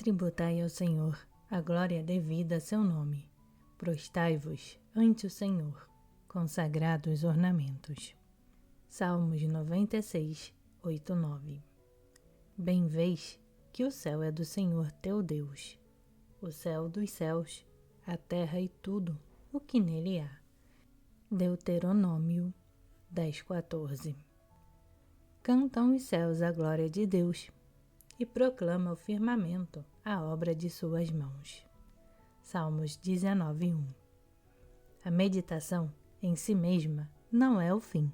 Tributai ao Senhor a glória devida a seu nome. Prostai-vos ante o Senhor, consagrados ornamentos. Salmos 96, 8, 9. Bem vês que o céu é do Senhor teu Deus, o céu dos céus, a terra e tudo o que nele há. Deuteronômio 10, 14. Cantam os céus a glória de Deus, e proclama o firmamento a obra de suas mãos. Salmos 19, 1. A meditação em si mesma não é o fim.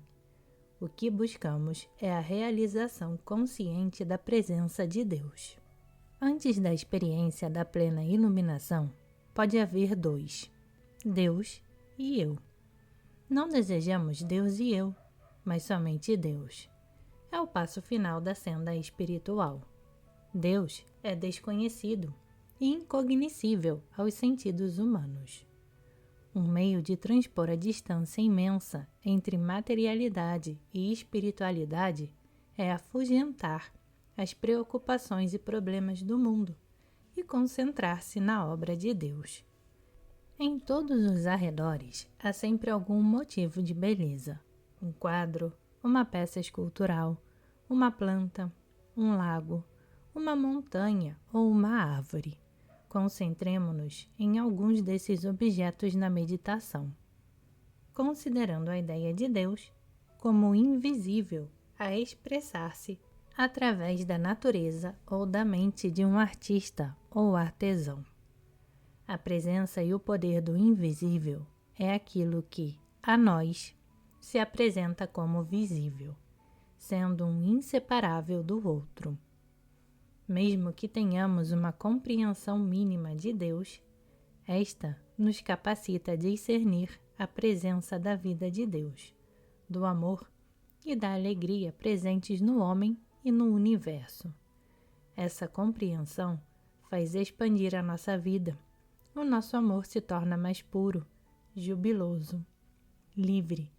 O que buscamos é a realização consciente da presença de Deus. Antes da experiência da plena iluminação, pode haver dois: Deus e eu. Não desejamos Deus e eu, mas somente Deus. É o passo final da senda espiritual. Deus é desconhecido e incognoscível aos sentidos humanos. Um meio de transpor a distância imensa entre materialidade e espiritualidade é afugentar as preocupações e problemas do mundo e concentrar-se na obra de Deus. Em todos os arredores há sempre algum motivo de beleza: um quadro, uma peça escultural, uma planta, um lago, uma montanha ou uma árvore. Concentremo-nos em alguns desses objetos na meditação, considerando a ideia de Deus como invisível a expressar-se através da natureza ou da mente de um artista ou artesão. A presença e o poder do invisível é aquilo que, a nós, se apresenta como visível, sendo um inseparável do outro. Mesmo que tenhamos uma compreensão mínima de Deus, esta nos capacita a discernir a presença da vida de Deus, do amor e da alegria presentes no homem e no universo. Essa compreensão faz expandir a nossa vida. O nosso amor se torna mais puro, jubiloso, livre,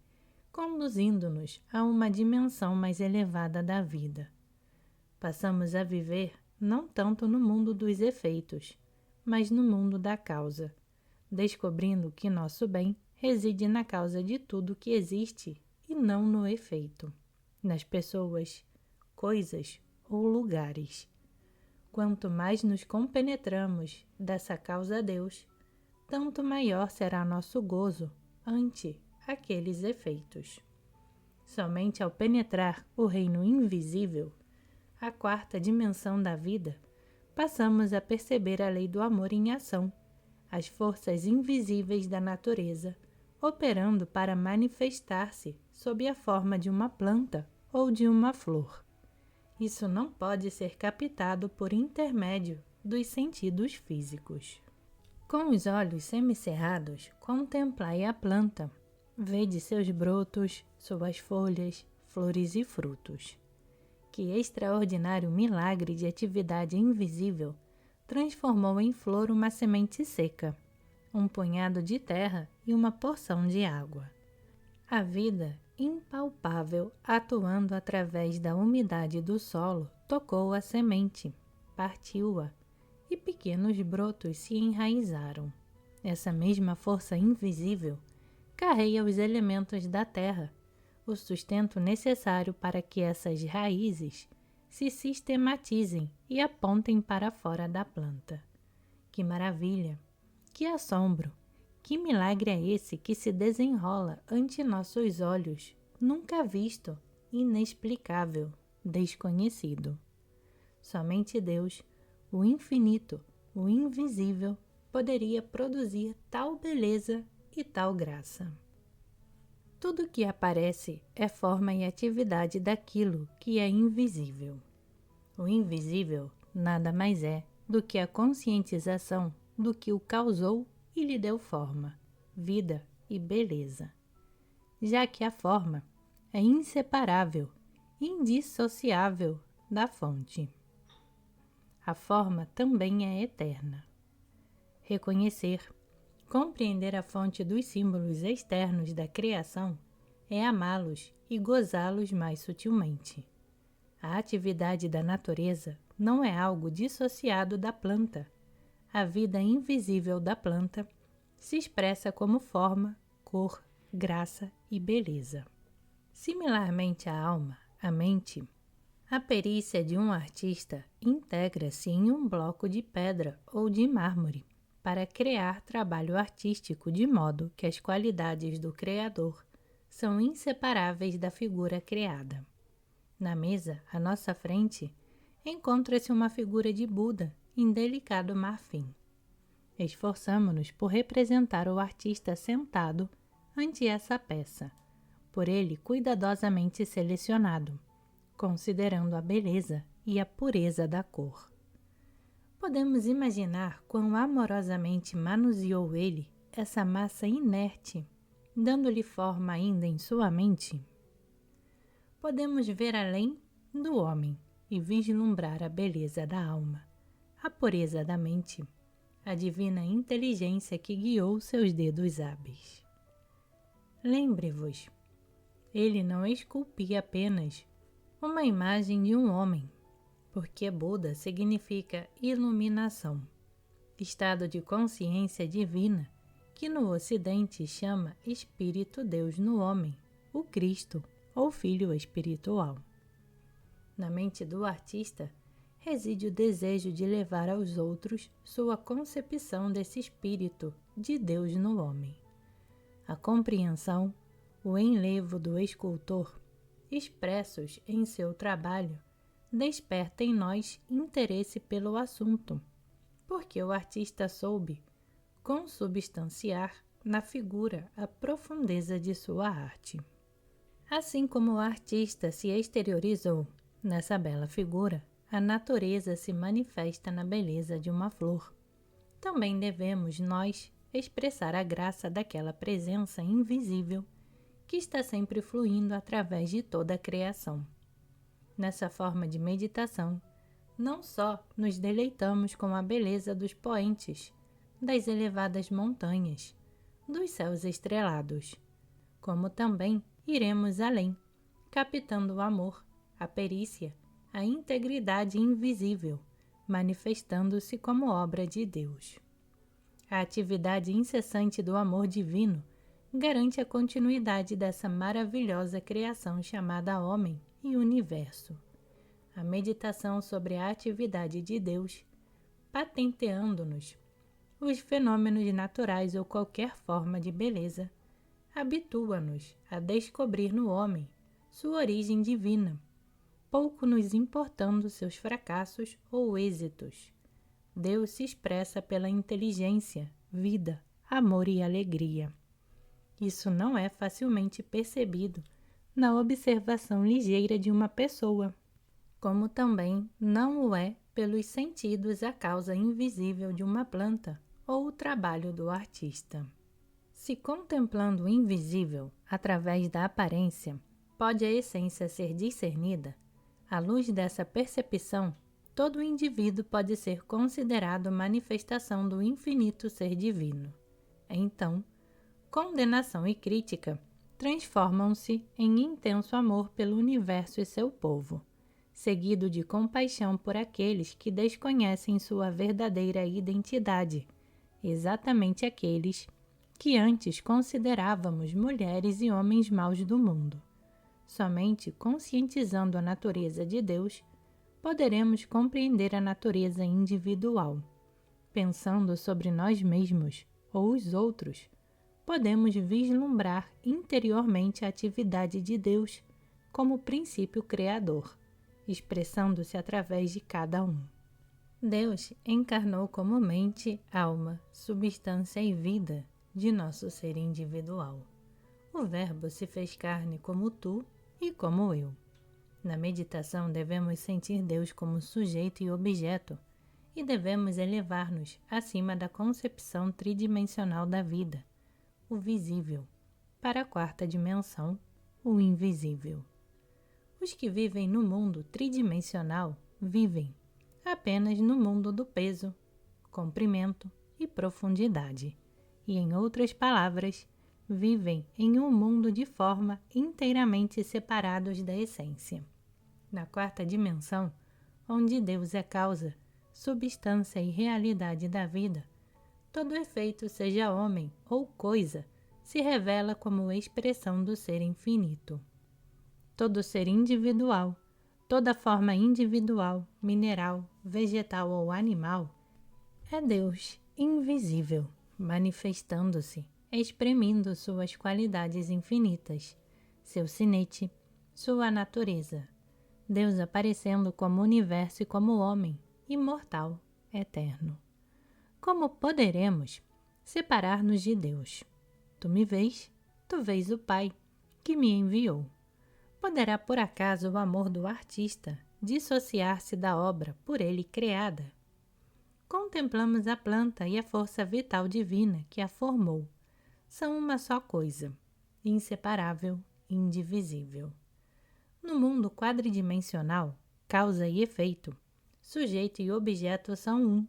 conduzindo-nos a uma dimensão mais elevada da vida. Passamos a viver não tanto no mundo dos efeitos, mas no mundo da causa, descobrindo que nosso bem reside na causa de tudo que existe e não no efeito, nas pessoas, coisas ou lugares. Quanto mais nos compenetramos dessa causa Deus, tanto maior será nosso gozo ante aqueles efeitos. Somente ao penetrar o reino invisível, a quarta dimensão da vida, passamos a perceber a lei do amor em ação, as forças invisíveis da natureza, operando para manifestar-se sob a forma de uma planta ou de uma flor. Isso não pode ser captado por intermédio dos sentidos físicos. Com os olhos semicerrados, contemplai a planta. Vede seus brotos, suas folhas, flores e frutos. Que extraordinário milagre de atividade invisível transformou em flor uma semente seca, um punhado de terra e uma porção de água. A vida impalpável, atuando através da umidade do solo, tocou a semente, partiu-a, e pequenos brotos se enraizaram. Essa mesma força invisível carrega os elementos da terra, o sustento necessário para que essas raízes se sistematizem e apontem para fora da planta. Que maravilha! Que assombro! Que milagre é esse que se desenrola ante nossos olhos, nunca visto, inexplicável, desconhecido? Somente Deus, o infinito, o invisível, poderia produzir tal beleza e tal graça. Tudo que aparece é forma e atividade daquilo que é invisível. O invisível nada mais é do que a conscientização do que o causou e lhe deu forma, vida e beleza. Já que a forma é inseparável, indissociável da fonte. A forma também é eterna. Reconhecer, compreender a fonte dos símbolos externos da criação é amá-los e gozá-los mais sutilmente. A atividade da natureza não é algo dissociado da planta. A vida invisível da planta se expressa como forma, cor, graça e beleza. Similarmente à alma, a mente, a perícia de um artista integra-se em um bloco de pedra ou de mármore para criar trabalho artístico de modo que as qualidades do criador são inseparáveis da figura criada. Na mesa, à nossa frente, encontra-se uma figura de Buda em delicado marfim. Esforçamo-nos por representar o artista sentado ante essa peça, por ele cuidadosamente selecionado, considerando a beleza e a pureza da cor. Podemos imaginar quão amorosamente manuseou ele essa massa inerte, dando-lhe forma ainda em sua mente? Podemos ver além do homem e vislumbrar a beleza da alma, a pureza da mente, a divina inteligência que guiou seus dedos hábeis. Lembre-vos, ele não esculpia apenas uma imagem de um homem, porque Buda significa iluminação, estado de consciência divina que no Ocidente chama Espírito Deus no homem, o Cristo ou Filho espiritual. Na mente do artista reside o desejo de levar aos outros sua concepção desse Espírito de Deus no homem. A compreensão, o enlevo do escultor, expressos em seu trabalho, desperta em nós interesse pelo assunto, porque o artista soube consubstanciar na figura a profundeza de sua arte. Assim como o artista se exteriorizou nessa bela figura, a natureza se manifesta na beleza de uma flor. Também devemos nós expressar a graça daquela presença invisível que está sempre fluindo através de toda a criação. Nessa forma de meditação, não só nos deleitamos com a beleza dos poentes, das elevadas montanhas, dos céus estrelados, como também iremos além, captando o amor, a perícia, a integridade invisível, manifestando-se como obra de Deus. A atividade incessante do amor divino garante a continuidade dessa maravilhosa criação chamada homem e universo. A meditação sobre a atividade de Deus, patenteando-nos os fenômenos naturais ou qualquer forma de beleza, habitua-nos a descobrir no homem sua origem divina, pouco nos importando seus fracassos ou êxitos. Deus se expressa pela inteligência, vida, amor e alegria. Isso não é facilmente percebido na observação ligeira de uma pessoa, como também não o é pelos sentidos a causa invisível de uma planta ou o trabalho do artista. Se contemplando o invisível através da aparência, pode a essência ser discernida, à luz dessa percepção, todo indivíduo pode ser considerado manifestação do infinito ser divino. Então, condenação e crítica transformam-se em intenso amor pelo universo e seu povo, seguido de compaixão por aqueles que desconhecem sua verdadeira identidade, exatamente aqueles que antes considerávamos mulheres e homens maus do mundo. Somente conscientizando a natureza de Deus, poderemos compreender a natureza individual. Pensando sobre nós mesmos ou os outros, podemos vislumbrar interiormente a atividade de Deus como princípio criador, expressando-se através de cada um. Deus encarnou como mente, alma, substância e vida de nosso ser individual. O Verbo se fez carne como tu e como eu. Na meditação devemos sentir Deus como sujeito e objeto e devemos elevar-nos acima da concepção tridimensional da vida, o visível, para a quarta dimensão, o invisível. Os que vivem no mundo tridimensional vivem apenas no mundo do peso, comprimento e profundidade, e, em outras palavras, vivem em um mundo de forma inteiramente separados da essência. Na quarta dimensão, onde Deus é causa, substância e realidade da vida, todo efeito, seja homem ou coisa, se revela como expressão do ser infinito. Todo ser individual, toda forma individual, mineral, vegetal ou animal, é Deus invisível, manifestando-se, exprimindo suas qualidades infinitas, seu sinete, sua natureza. Deus aparecendo como universo e como homem, imortal, eterno. Como poderemos separar-nos de Deus? Tu me vês, tu vês o Pai, que me enviou. Poderá por acaso o amor do artista dissociar-se da obra por ele criada? Contemplamos a planta e a força vital divina que a formou. São uma só coisa, inseparável, indivisível. No mundo quadridimensional, causa e efeito, sujeito e objeto são um.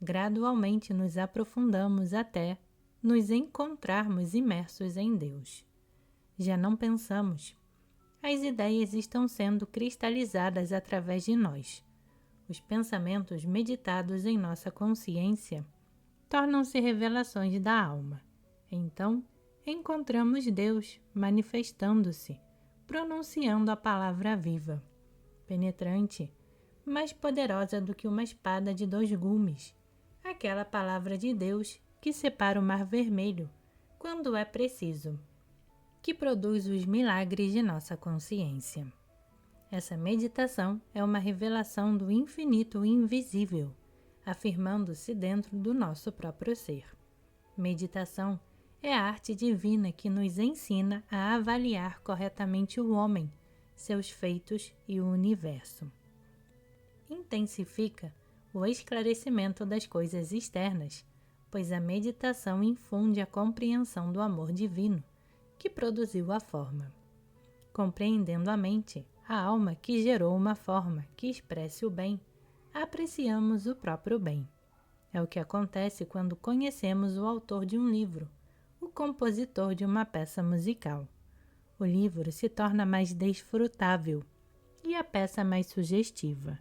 Gradualmente nos aprofundamos até nos encontrarmos imersos em Deus. Já não pensamos. As ideias estão sendo cristalizadas através de nós. Os pensamentos meditados em nossa consciência tornam-se revelações da alma. Então, encontramos Deus manifestando-se, pronunciando a palavra viva, penetrante, mais poderosa do que uma espada de 2 gumes, aquela palavra de Deus que separa o mar vermelho, quando é preciso, que produz os milagres de nossa consciência. Essa meditação é uma revelação do infinito invisível, afirmando-se dentro do nosso próprio ser. Meditação é a arte divina que nos ensina a avaliar corretamente o homem, seus feitos e o universo. Intensifica o esclarecimento das coisas externas, pois a meditação infunde a compreensão do amor divino, que produziu a forma. Compreendendo a mente, a alma que gerou uma forma que expresse o bem, apreciamos o próprio bem. É o que acontece quando conhecemos o autor de um livro, o compositor de uma peça musical. O livro se torna mais desfrutável e a peça mais sugestiva.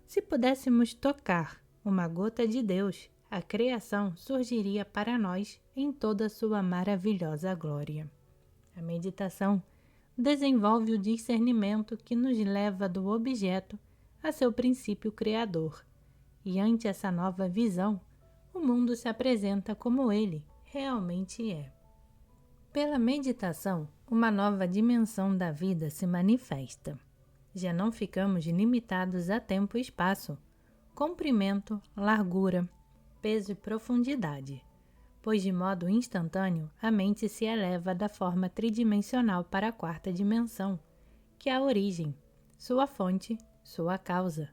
Se pudéssemos tocar uma gota de Deus, a criação surgiria para nós em toda sua maravilhosa glória. A meditação desenvolve o discernimento que nos leva do objeto a seu princípio criador, e ante essa nova visão, o mundo se apresenta como ele realmente é. Pela meditação, uma nova dimensão da vida se manifesta. Já não ficamos limitados a tempo e espaço, comprimento, largura, peso e profundidade, pois de modo instantâneo a mente se eleva da forma tridimensional para a 4ª dimensão, que é a origem, sua fonte, sua causa.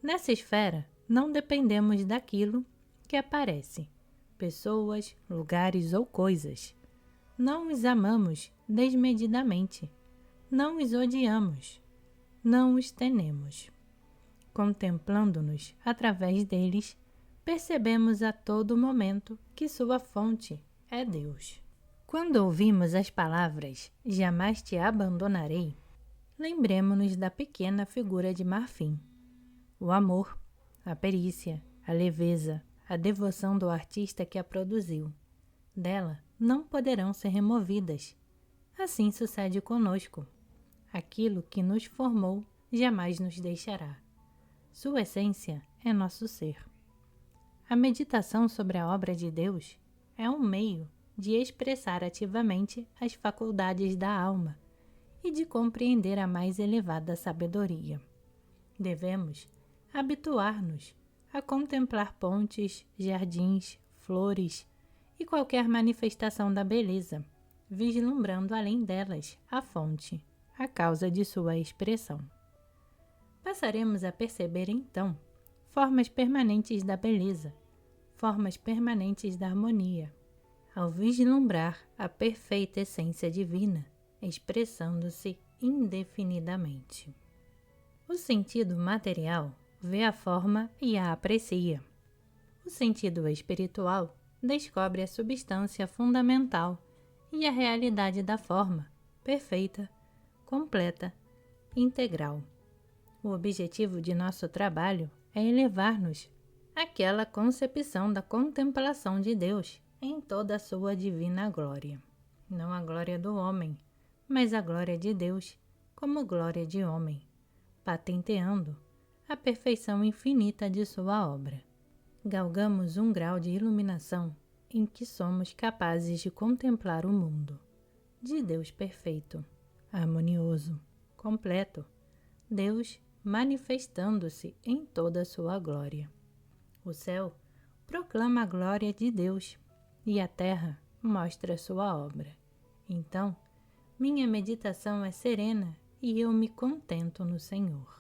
Nessa esfera, não dependemos daquilo que aparece, pessoas, lugares ou coisas. Não os amamos desmedidamente, não os odiamos, não os tememos. Contemplando-nos através deles, percebemos a todo momento que sua fonte é Deus. Quando ouvimos as palavras "jamais te abandonarei", lembremo-nos da pequena figura de marfim. O amor, a perícia, a leveza, a devoção do artista que a produziu. Dela não poderão ser removidas. Assim sucede conosco. Aquilo que nos formou jamais nos deixará. Sua essência é nosso ser. A meditação sobre a obra de Deus é um meio de expressar ativamente as faculdades da alma e de compreender a mais elevada sabedoria. Devemos habituar-nos a contemplar pontes, jardins, flores e qualquer manifestação da beleza, vislumbrando além delas a fonte, a causa de sua expressão. Passaremos a perceber então formas permanentes da beleza, formas permanentes da harmonia, ao vislumbrar a perfeita essência divina, expressando-se indefinidamente. O sentido material vê a forma e a aprecia. O sentido espiritual descobre a substância fundamental e a realidade da forma, perfeita, completa, integral. O objetivo de nosso trabalho é elevar-nos àquela concepção da contemplação de Deus em toda a sua divina glória. Não a glória do homem, mas a glória de Deus como glória de homem, patenteando a perfeição infinita de sua obra. Galgamos um grau de iluminação em que somos capazes de contemplar o mundo de Deus perfeito, harmonioso, completo, Deus manifestando-se em toda a sua glória. O céu proclama a glória de Deus e a terra mostra sua obra. Então, minha meditação é serena e eu me contento no Senhor.